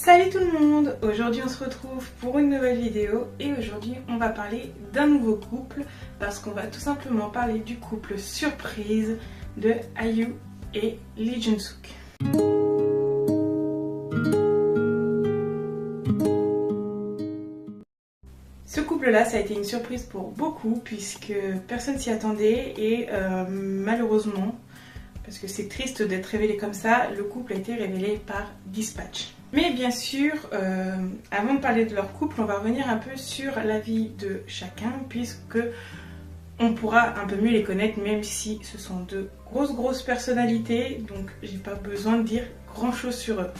Salut tout le monde! Aujourd'hui on se retrouve pour une nouvelle vidéo et aujourd'hui on va parler d'un nouveau couple parce qu'on va tout simplement parler du couple surprise de IU et Lee Jun-suk. Ce couple-là, ça a été une surprise pour beaucoup puisque personne s'y attendait et malheureusement, parce que c'est triste d'être révélé comme ça, le couple a été révélé par Dispatch. Mais bien sûr, avant de parler de leur couple, on va revenir un peu sur la vie de chacun puisque on pourra un peu mieux les connaître même si ce sont de grosses personnalités, donc j'ai pas besoin de dire grand chose sur eux.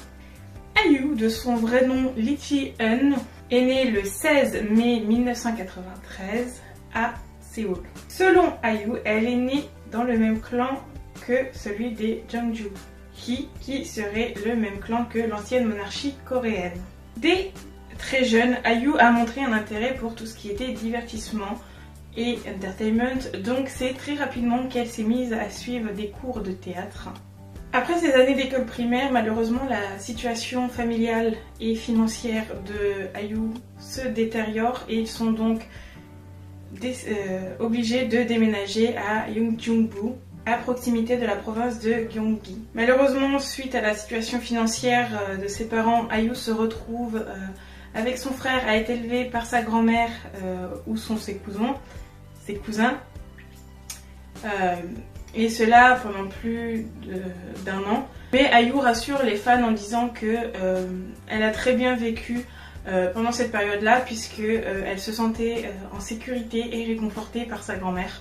IU, de son vrai nom Lee Ji-eun, est née le 16 mai 1993 à Séoul. Selon IU, elle est née dans le même clan que celui des Jeongju, qui serait le même clan que l'ancienne monarchie coréenne. Dès très jeune, IU a montré un intérêt pour tout ce qui était divertissement et entertainment, donc c'est très rapidement qu'elle s'est mise à suivre des cours de théâtre. Après ces années d'école primaire, malheureusement la situation familiale et financière de IU se détériore et ils sont donc obligés de déménager à Yongbyon, à proximité de la province de Gyeonggi. Malheureusement, suite à la situation financière de ses parents, IU se retrouve avec son frère à être élevé par sa grand-mère où sont ses cousins. Et cela pendant plus d'un an. Mais IU rassure les fans en disant que elle a très bien vécu pendant cette période-là puisque elle se sentait en sécurité et réconfortée par sa grand-mère.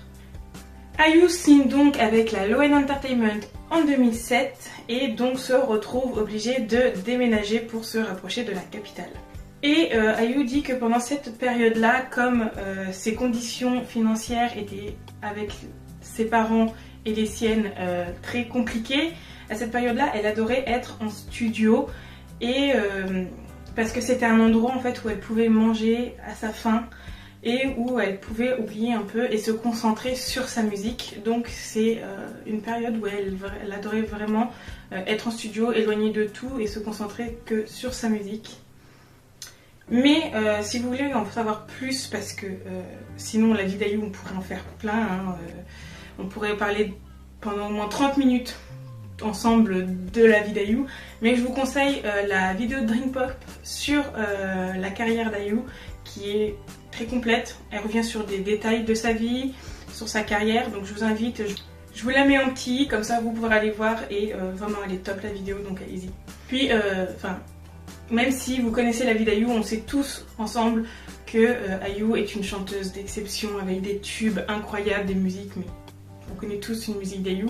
IU signe donc avec la Loen Entertainment en 2007 et donc se retrouve obligée de déménager pour se rapprocher de la capitale. Et IU dit que pendant cette période-là, comme ses conditions financières étaient avec ses parents et les siennes très compliquées, à cette période-là, elle adorait être en studio et parce que c'était un endroit en fait où elle pouvait manger à sa faim et où elle pouvait oublier un peu et se concentrer sur sa musique. Donc c'est une période où elle adorait vraiment être en studio, éloignée de tout et se concentrer que sur sa musique. Mais si vous voulez en savoir plus, parce que sinon la vie d'IU on pourrait en faire plein, hein, on pourrait parler pendant au moins 30 minutes ensemble de la vie d'IU, mais je vous conseille la vidéo de Dreampop sur la carrière d'IU qui est très complète. Elle revient sur des détails de sa vie, sur sa carrière, donc je vous invite, je vous la mets en petit, comme ça vous pourrez aller voir et vraiment elle est top la vidéo, donc allez-y. Puis, même si vous connaissez la vie d'IU, on sait tous ensemble que IU est une chanteuse d'exception avec des tubes incroyables, des musiques, mais on connaît tous une musique d'IU.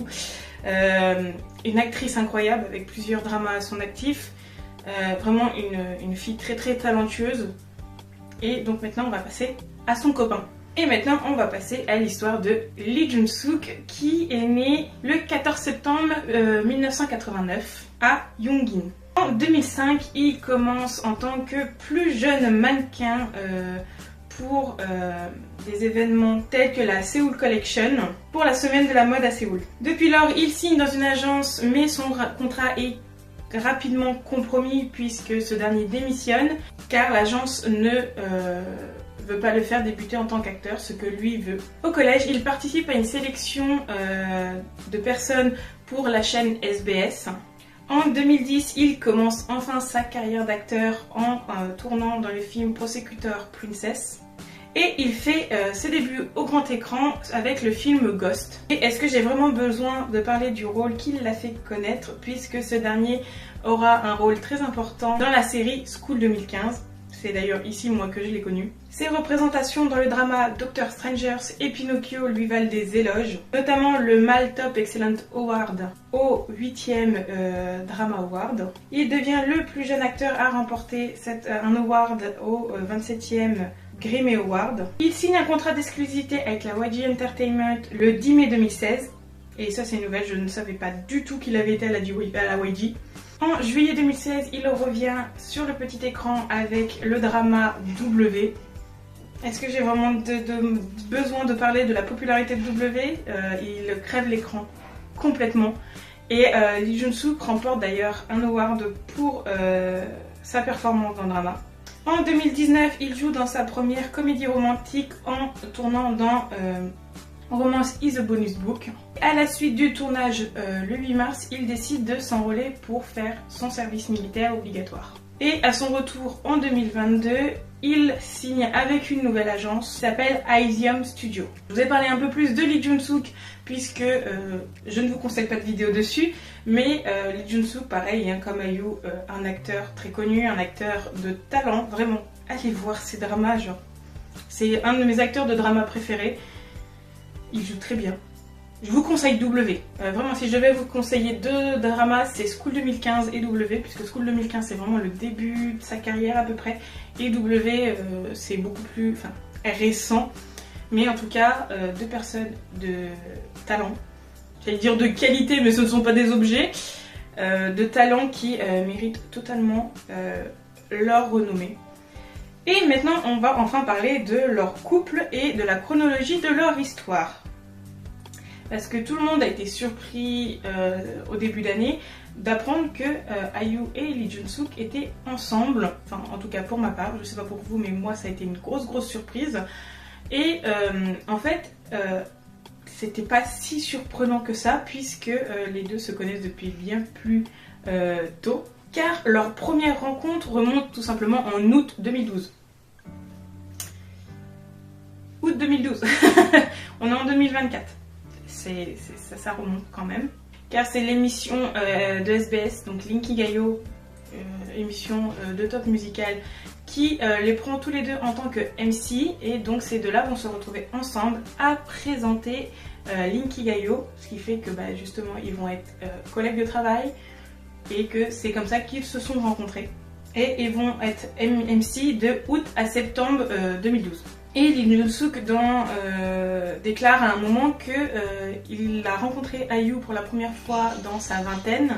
Une actrice incroyable avec plusieurs dramas à son actif, vraiment une fille très talentueuse. Et donc maintenant on va passer à son copain. Et maintenant on va passer à l'histoire de Lee Jun-suk qui est né le 14 septembre 1989 à Yongin. En 2005, il commence en tant que plus jeune mannequin pour des événements tels que la Seoul Collection pour la semaine de la mode à Séoul. Depuis lors, il signe dans une agence mais son contrat est rapidement compromis puisque ce dernier démissionne car l'agence ne veut pas le faire débuter en tant qu'acteur, ce que lui veut. Au collège, il participe à une sélection de personnes pour la chaîne SBS. En 2010, il commence enfin sa carrière d'acteur en tournant dans le film Prosecutor Princess. Et il fait ses débuts au grand écran avec le film Ghost. Et est-ce que j'ai vraiment besoin de parler du rôle qu'il l'a fait connaître puisque ce dernier aura un rôle très important dans la série School 2015. C'est d'ailleurs ici moi que je l'ai connu. Ses représentations dans le drama Dr. Strangers et Pinocchio lui valent des éloges, notamment le Mal Top Excellent Award au 8e Drama Award. Il devient le plus jeune acteur à remporter un award au 27e Grammy Award. Il signe un contrat d'exclusivité avec la YG Entertainment le 10 mai 2016. Et ça c'est une nouvelle, je ne savais pas du tout qu'il avait été à la YG. En juillet 2016, il revient sur le petit écran avec le drama W. Est-ce que j'ai vraiment besoin de parler de la popularité de W? Il crève l'écran complètement. Et Lee Jun-suk remporte d'ailleurs un award pour sa performance dans le drama. En 2019, il joue dans sa première comédie romantique en tournant dans Romance is a Bonus Book. À la suite du tournage le 8 mars, il décide de s'enrôler pour faire son service militaire obligatoire. Et à son retour en 2022, il signe avec une nouvelle agence qui s'appelle Izium Studio. Je vous ai parlé un peu plus de Lee Jun-sook puisque je ne vous conseille pas de vidéo dessus, mais Lee Jun-sook, pareil, hein, comme IU, un acteur très connu, un acteur de talent, vraiment, allez voir ses dramas, genre. C'est un de mes acteurs de drama préférés, il joue très bien. Je vous conseille W. Vraiment, si je devais vous conseiller deux dramas, c'est School 2015 et W, puisque School 2015 c'est vraiment le début de sa carrière à peu près, et W c'est beaucoup plus récent, mais en tout cas deux personnes de talent, j'allais dire de qualité, mais ce ne sont pas des objets, de talent qui méritent totalement leur renommée. Et maintenant, on va enfin parler de leur couple et de la chronologie de leur histoire. Parce que tout le monde a été surpris au début d'année d'apprendre que IU et Lee Jun-sook étaient ensemble. Enfin, en tout cas pour ma part, je sais pas pour vous, mais moi ça a été une grosse surprise. Et en fait, c'était pas si surprenant que ça, puisque les deux se connaissent depuis bien plus tôt. Car leur première rencontre remonte tout simplement en août 2012. Août 2012. On est en 2024. Ça remonte quand même. Car c'est l'émission de SBS, donc Linkigayo, émission de top musical, qui les prend tous les deux en tant que MC. Et donc c'est de là vont se retrouver ensemble à présenter Linkigayo. Ce qui fait que justement ils vont être collègues de travail. Et que c'est comme ça qu'ils se sont rencontrés. Et ils vont être MC de août à septembre 2012. Et Lee Jun-sook déclare à un moment qu'il a rencontré IU pour la première fois dans sa vingtaine.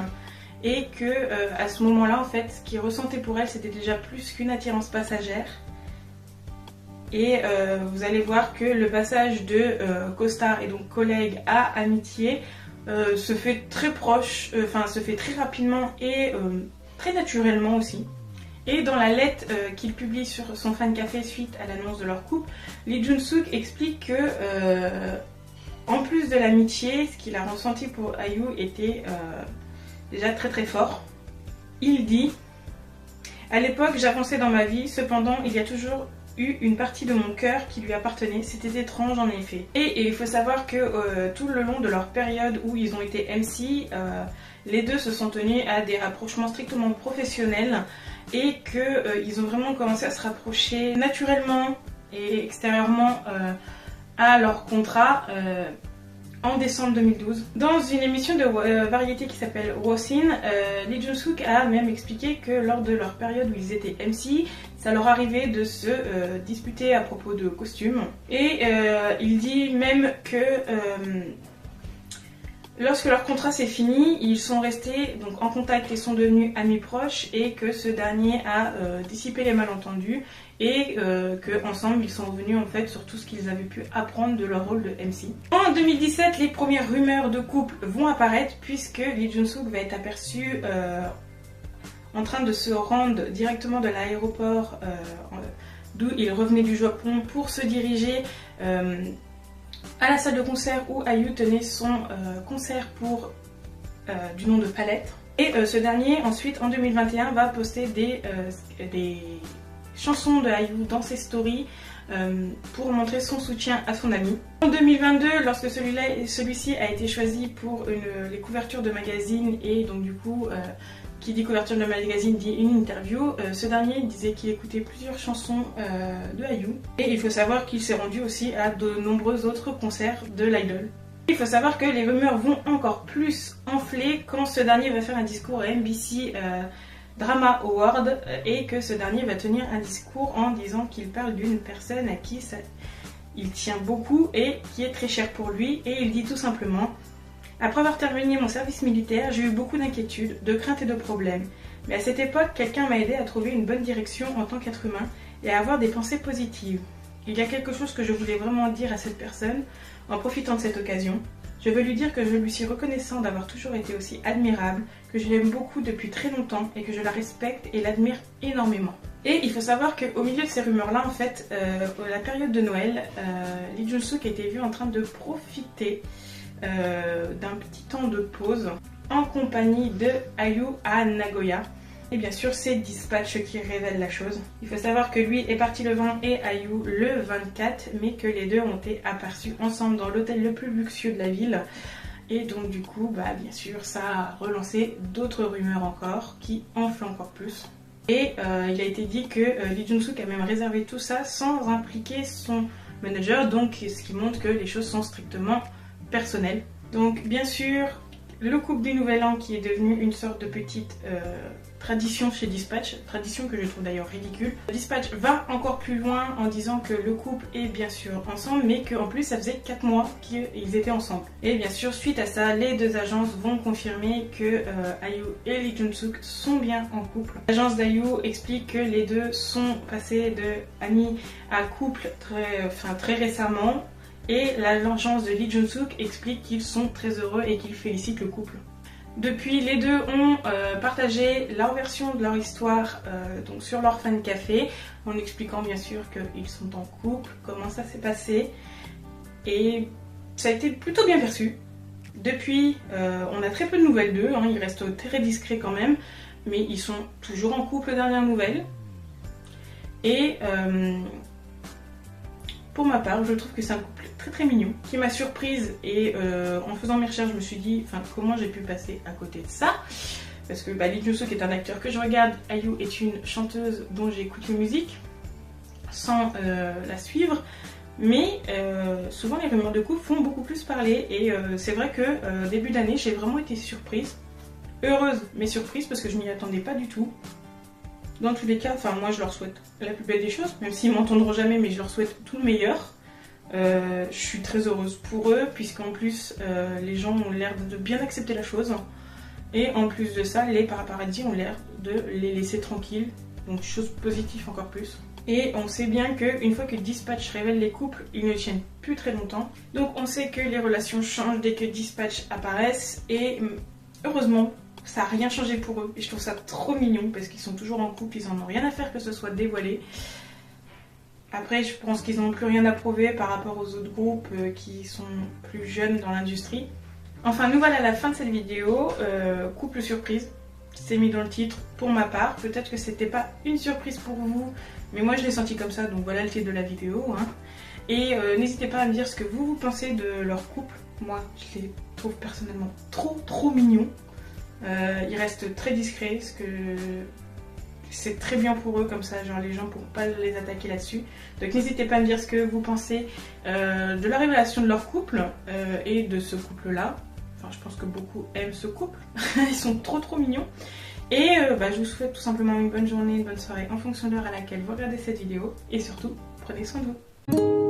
Et que à ce moment-là, en fait, ce qu'il ressentait pour elle, c'était déjà plus qu'une attirance passagère. Et vous allez voir que le passage de costard et donc collègue à amitié se fait très proche, se fait très rapidement et très naturellement aussi. Et dans la lettre qu'il publie sur son fan café suite à l'annonce de leur couple, Lee Jun-sook explique que en plus de l'amitié, ce qu'il a ressenti pour IU était déjà très fort. Il dit: à l'époque j'avançais dans ma vie, cependant il y a toujours eu une partie de mon cœur qui lui appartenait, c'était étrange en effet. Et il faut savoir que tout le long de leur période où ils ont été MC, les deux se sont tenus à des rapprochements strictement professionnels et qu'ils ont vraiment commencé à se rapprocher naturellement et extérieurement à leur contrat en décembre 2012. Dans une émission de variété qui s'appelle Wosin, Lee Jun-sook a même expliqué que lors de leur période où ils étaient MC, ça leur arrivait de se disputer à propos de costumes. Et il dit même que lorsque leur contrat s'est fini, ils sont restés donc en contact et sont devenus amis proches, et que ce dernier a dissipé les malentendus et qu'ensemble ils sont revenus en fait sur tout ce qu'ils avaient pu apprendre de leur rôle de MC. En 2017, les premières rumeurs de couple vont apparaître puisque Lee Jun-sook va être aperçu en train de se rendre directement de l'aéroport d'où il revenait du Japon pour se diriger à la salle de concert où IU tenait son concert du nom de Palette. Et ce dernier ensuite en 2021 va poster des chansons de IU dans ses stories pour montrer son soutien à son ami. En 2022, lorsque celui-ci a été choisi pour les couvertures de magazines, et donc du coup qui dit couverture de magazine dit une interview, ce dernier disait qu'il écoutait plusieurs chansons de IU, et il faut savoir qu'il s'est rendu aussi à de nombreux autres concerts de l'idol. Il faut savoir que les rumeurs vont encore plus enfler quand ce dernier va faire un discours à NBC Drama Award, et que ce dernier va tenir un discours en disant qu'il parle d'une personne à qui il tient beaucoup et qui est très chère pour lui, et il dit tout simplement: après avoir terminé mon service militaire, j'ai eu beaucoup d'inquiétudes, de craintes et de problèmes. Mais à cette époque, quelqu'un m'a aidé à trouver une bonne direction en tant qu'être humain et à avoir des pensées positives. Il y a quelque chose que je voulais vraiment dire à cette personne en profitant de cette occasion. Je veux lui dire que je lui suis reconnaissant d'avoir toujours été aussi admirable, que je l'aime beaucoup depuis très longtemps et que je la respecte et l'admire énormément. Et il faut savoir qu'au milieu de ces rumeurs-là, en fait, la période de Noël, Lee Jun-suk a été vu en train de profiter d'un petit temps de pause en compagnie de IU à Nagoya. Et bien sûr, c'est Dispatch qui révèle la chose. Il faut savoir que lui est parti le 20 et IU le 24, mais que les deux ont été aperçus ensemble dans l'hôtel le plus luxueux de la ville. Et donc du coup, bien sûr, ça a relancé d'autres rumeurs encore qui enflent encore plus. Et il a été dit que Lee Jun-suk a même réservé tout ça sans impliquer son manager, donc ce qui montre que les choses sont strictement personnelles. Donc bien sûr, le couple du Nouvel An qui est devenu une sorte de petite tradition chez Dispatch, tradition que je trouve d'ailleurs ridicule. Dispatch va encore plus loin en disant que le couple est bien sûr ensemble, mais qu'en plus ça faisait 4 mois qu'ils étaient ensemble. Et bien sûr, suite à ça, les deux agences vont confirmer que IU et Lee Jun-suk sont bien en couple. L'agence d'IU explique que les deux sont passés de amis à couple très récemment. Et l'agence de Lee Jun-suk explique qu'ils sont très heureux et qu'ils félicitent le couple. Depuis, les deux ont partagé leur version de leur histoire donc sur leur fan café, en expliquant bien sûr qu'ils sont en couple, comment ça s'est passé. Et ça a été plutôt bien perçu. Depuis, on a très peu de nouvelles d'eux, ils restent très discrets quand même, mais ils sont toujours en couple, dernière nouvelle. Et pour ma part, je trouve que c'est un couple très mignon, qui m'a surprise et en faisant mes recherches, je me suis dit comment j'ai pu passer à côté de ça. Parce que Lee Jun-suk est un acteur que je regarde, IU est une chanteuse dont j'écoute les musiques sans la suivre. Mais souvent les rumeurs de couple font beaucoup plus parler et c'est vrai que début d'année, j'ai vraiment été surprise. Heureuse, mais surprise parce que je m'y attendais pas du tout. Dans tous les cas, moi je leur souhaite la plus belle des choses, même s'ils m'entendront jamais, mais je leur souhaite tout le meilleur. Je suis très heureuse pour eux, puisqu'en plus les gens ont l'air de bien accepter la chose. Et en plus de ça, les paparazzi ont l'air de les laisser tranquilles. Donc chose positive encore plus. Et on sait bien qu'une fois que Dispatch révèle les couples, ils ne tiennent plus très longtemps. Donc on sait que les relations changent dès que Dispatch apparaissent. Et heureusement, ça n'a rien changé pour eux. Et je trouve ça trop mignon parce qu'ils sont toujours en couple, ils en ont rien à faire que ce soit dévoilé. Après, je pense qu'ils n'ont plus rien à prouver par rapport aux autres groupes qui sont plus jeunes dans l'industrie. Enfin, nous voilà à la fin de cette vidéo. Couple surprise, c'est mis dans le titre pour ma part. Peut-être que c'était pas une surprise pour vous, mais moi je l'ai senti comme ça, donc voilà le titre de la vidéo. Et n'hésitez pas à me dire ce que vous pensez de leur couple. Moi, je les trouve personnellement trop mignons. Ils restent très discrets, parce que c'est très bien pour eux comme ça, genre les gens ne pourront pas les attaquer là-dessus. Donc n'hésitez pas à me dire ce que vous pensez de la révélation de leur couple et de ce couple-là. Enfin, je pense que beaucoup aiment ce couple, ils sont trop mignons. Et je vous souhaite tout simplement une bonne journée, une bonne soirée en fonction de l'heure à laquelle vous regardez cette vidéo. Et surtout, prenez soin de vous.